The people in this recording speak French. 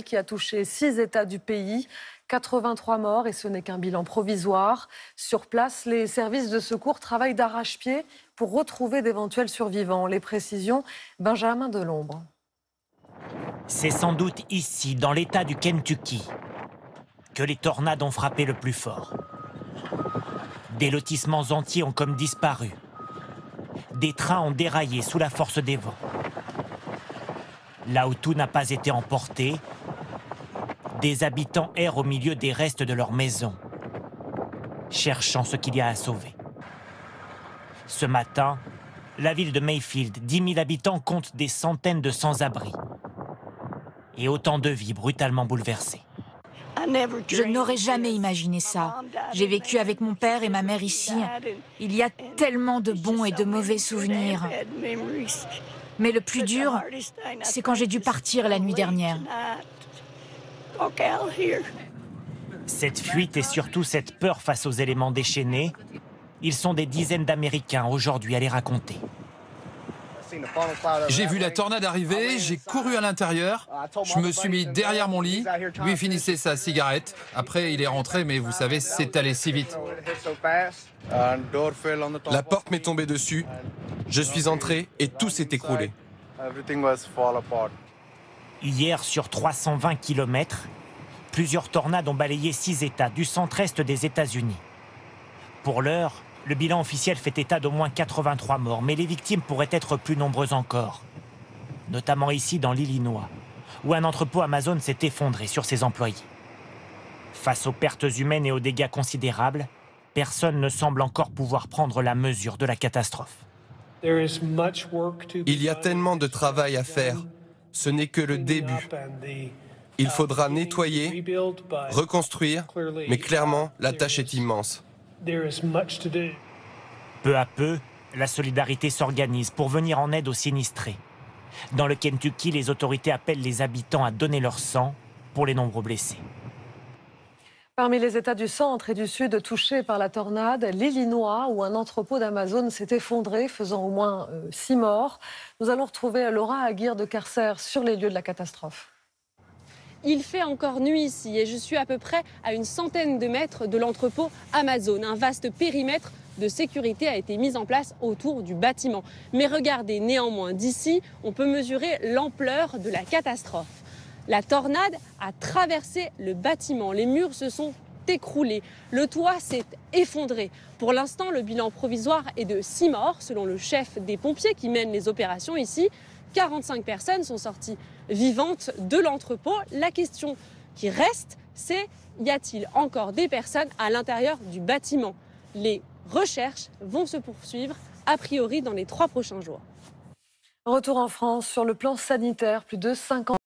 Qui a touché 6 États du pays, 83 morts et ce n'est qu'un bilan provisoire. Sur place, les services de secours travaillent d'arrache-pied pour retrouver d'éventuels survivants. Les précisions, Benjamin Delombre. C'est sans doute ici, dans l'État du Kentucky, que les tornades ont frappé le plus fort. Des lotissements entiers ont comme disparu. Des trains ont déraillé sous la force des vents. Là où tout n'a pas été emporté, des habitants errent au milieu des restes de leur maison, cherchant ce qu'il y a à sauver. Ce matin, la ville de Mayfield, 10 000 habitants, compte des centaines de sans-abri. Et autant de vies brutalement bouleversées. Je n'aurais jamais imaginé ça. J'ai vécu avec mon père et ma mère ici. Il y a tellement de bons et de mauvais souvenirs. Mais le plus dur, c'est quand j'ai dû partir la nuit dernière. Cette fuite et surtout cette peur face aux éléments déchaînés, ils sont des dizaines d'Américains aujourd'hui à les raconter. J'ai vu la tornade arriver, j'ai couru à l'intérieur, je me suis mis derrière mon lit, lui finissait sa cigarette, après il est rentré mais vous savez c'est allé si vite. La porte m'est tombée dessus, je suis entré et tout s'est écroulé. Hier, sur 320 km, plusieurs tornades ont balayé 6 États du centre-est des États-Unis. Pour l'heure, le bilan officiel fait état d'au moins 83 morts, mais les victimes pourraient être plus nombreuses encore. Notamment ici dans l'Illinois, où un entrepôt Amazon s'est effondré sur ses employés. Face aux pertes humaines et aux dégâts considérables, personne ne semble encore pouvoir prendre la mesure de la catastrophe. Il y a tellement de travail à faire, ce n'est que le début. Il faudra nettoyer, reconstruire, mais clairement, la tâche est immense. Peu à peu, la solidarité s'organise pour venir en aide aux sinistrés. Dans le Kentucky, les autorités appellent les habitants à donner leur sang pour les nombreux blessés. Parmi les États du centre et du sud touchés par la tornade, l'Illinois, où un entrepôt d'Amazon s'est effondré, faisant au moins 6 morts. Nous allons retrouver Laura Aguirre de Carcer sur les lieux de la catastrophe. Il fait encore nuit ici et je suis à peu près à une centaine de mètres de l'entrepôt Amazon. Un vaste périmètre de sécurité a été mis en place autour du bâtiment. Mais regardez, néanmoins, d'ici, on peut mesurer l'ampleur de la catastrophe. La tornade a traversé le bâtiment. Les murs se sont écroulés. Le toit s'est effondré. Pour l'instant, le bilan provisoire est de 6 morts, selon le chef des pompiers qui mènent les opérations ici. 45 personnes sont sorties vivantes de l'entrepôt. La question qui reste, c'est y a-t-il encore des personnes à l'intérieur du bâtiment? Les recherches vont se poursuivre, a priori, dans les 3 prochains jours. Retour en France, sur le plan sanitaire, plus de 50